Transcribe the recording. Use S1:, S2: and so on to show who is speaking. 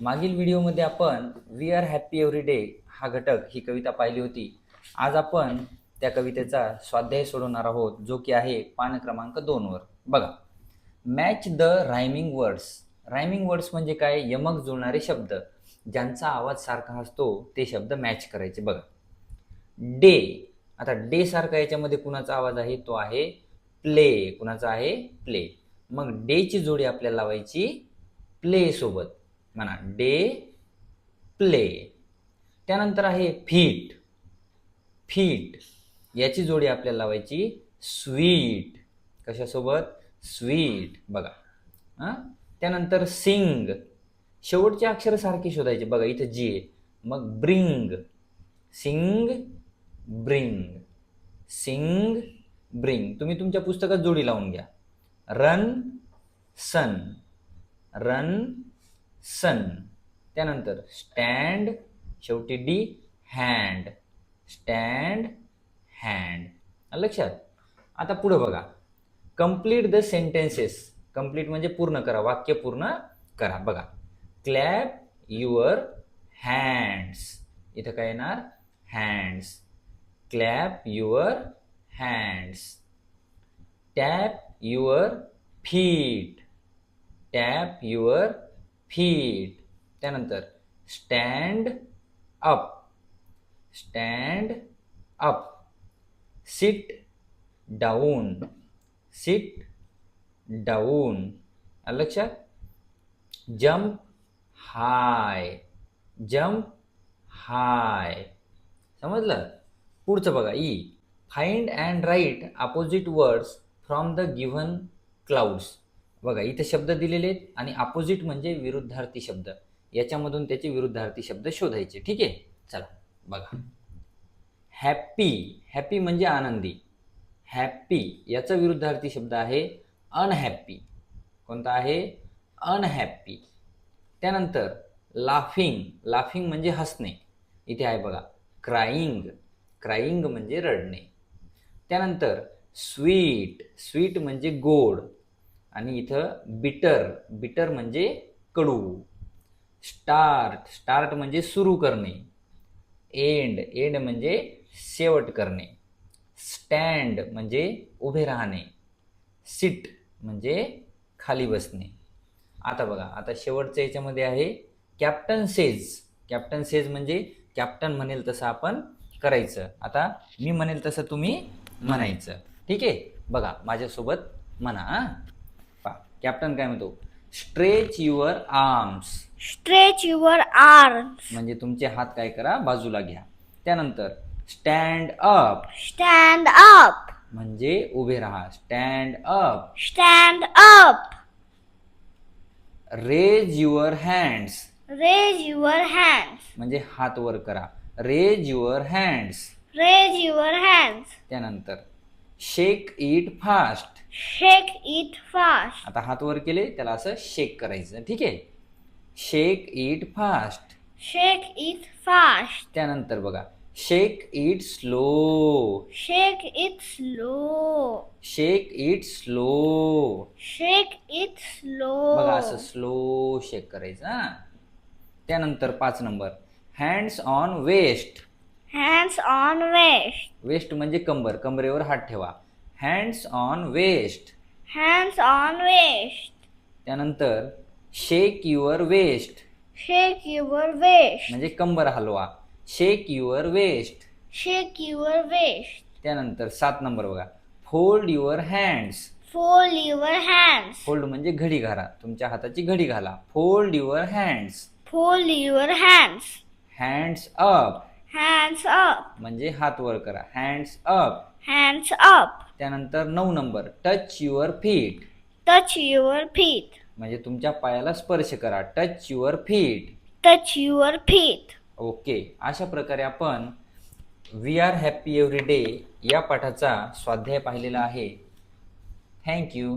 S1: मागील व्हिडिओमध्ये आपण we are happy every day हा घटक ही कविता पाहिली होती. आज आपण त्या कवितेचा स्वाध्याय सोडवणार आहोत, जो की आहे पान क्रमांक 2 वर. बघा, match the rhyming words. Rhyming words म्हणजे काय? यमक जुळणारे शब्द ज्यांचा आवाज सारखा असतो ते शब्द मॅच करायचे. बघा, डे. आता डे सारखा याच्यामध्ये कुणाचा आवाज आहे? तो आहे प्ले. कुणाचा आहे? प्ले. मग डे ची जोडी आपल्याला लावायची प्ले सोबत. म्हणा डे प्ले. त्यानंतर आहे फीट. फीट याची जोडी आपल्याला लावायची स्वीट. कशासोबत? स्वीट. बघा, त्यानंतर सिंग. शेवटचे अक्षर सारखे शोधायचे. बघा, इथं जी आहे. मग bring. Sing bring. Sing bring. तुम्ही तुमच्या पुस्तकात जोडी लावून घ्या. Run sun. Run sun. त्यानंतर स्टँड, शेवटी डी, हँड. Stand hand. लक्षात? आता पुढे बघा, कंप्लीट द सेंटेन्सेस. कंप्लीट म्हणजे पूर्ण करा, वाक्य पूर्ण करा. बघा, क्लॅप युअर हँड्स. इथं काय येणार? Hands. Clap your hands. Tap your feet. Tap your feet. त्यानंतर stand up. Stand up. Sit down. Sit down. लक्षात? Jump high. Jump high. समजलं? पुढचं बघा, E. Find and write opposite words from the given clouds. बघा, इथे शब्द दिलेले आहेत आणि अपोजिट म्हणजे विरुद्धार्थी शब्द. याच्यामधून त्याचे विरुद्धार्थी शब्द शोधायचे. ठीक आहे, चला बघा. हॅप्पी. हॅप्पी म्हणजे आनंदी. हॅप्पी याचा विरुद्धार्थी शब्द आहे अनहॅप्पी. कोणता आहे? अनहॅप्पी. त्यानंतर लाफिंग. लाफिंग म्हणजे हसणे. इथे आहे बघा, क्राईंग. क्राईंग म्हणजे रडणे. त्यानंतर स्वीट. स्वीट म्हणजे गोड. आणि इथं बिटर. बिटर म्हणजे कडू. स्टार्ट. स्टार्ट म्हणजे सुरू करणे. एंड. एंड म्हणजे शेवट करणे. स्टँड म्हणजे उभे राहणे. सिट म्हणजे खाली बसणे. आता बघा, आता शेवटच्या याच्यामध्ये आहे कॅप्टन सेज. कॅप्टन सेज म्हणजे कॅप्टन म्हणेल तसं आपण करायचं. आता मी म्हणेल तसं तुम्ही म्हणायचं. ठीक आहे, बघा माझ्यासोबत म्हणा. कॅप्टन काय म्हणतो? Stretch your arms.
S2: Stretch your arms.
S1: म्हणजे तुमचे हात काय करा? बाजूला घ्या. त्यानंतर स्टँड अप.
S2: Stand up.
S1: म्हणजे उभे राहा. Stand up.
S2: Stand up.
S1: Raise your hands.
S2: Raise your hands.
S1: म्हणजे हात वर करा. Raise your hands.
S2: Raise your hands.
S1: त्यानंतर shake it fast.
S2: Shake it fast.
S1: आता हात वर केले, त्याला असं शेक करायचं. ठीक आहे, shake it fast.
S2: Shake it fast.
S1: त्यानंतर बघा, shake it slow.
S2: Shake it slow.
S1: Shake it slow.
S2: Shake it slow.
S1: बघा, असं स्लो शेक करायचं. त्यानंतर 5 नंबर, hands on waist.
S2: Hands on waist.
S1: Waist म्हणजे कंबर. कंबरेवर हात ठेवा. Hands on waist.
S2: Hands on waist.
S1: त्यानंतर shake your waist.
S2: Shake your waist.
S1: म्हणजे कंबर हलवा. Shake your waist.
S2: Shake your waist.
S1: त्यानंतर 7 नंबर बघा, fold your hands.
S2: Fold your hands.
S1: Fold म्हणजे घडी घाला. तुमच्या हाताची घडी घाला. Fold your hands.
S2: Fold your hands.
S1: Hands up
S2: Hands up.
S1: म्हणजे हात वर करा. Hands up.
S2: Hands up.
S1: त्यानंतर 9 number, touch your feet.
S2: Touch your feet.
S1: म्हणजे तुमच्या पायाला स्पर्श करा. Touch your feet.
S2: Touch your feet.
S1: Okay, अशा प्रकारे आपण we are happy every day या पाठाचा स्वाध्याय पाहिलेला आहे. थँक्यू.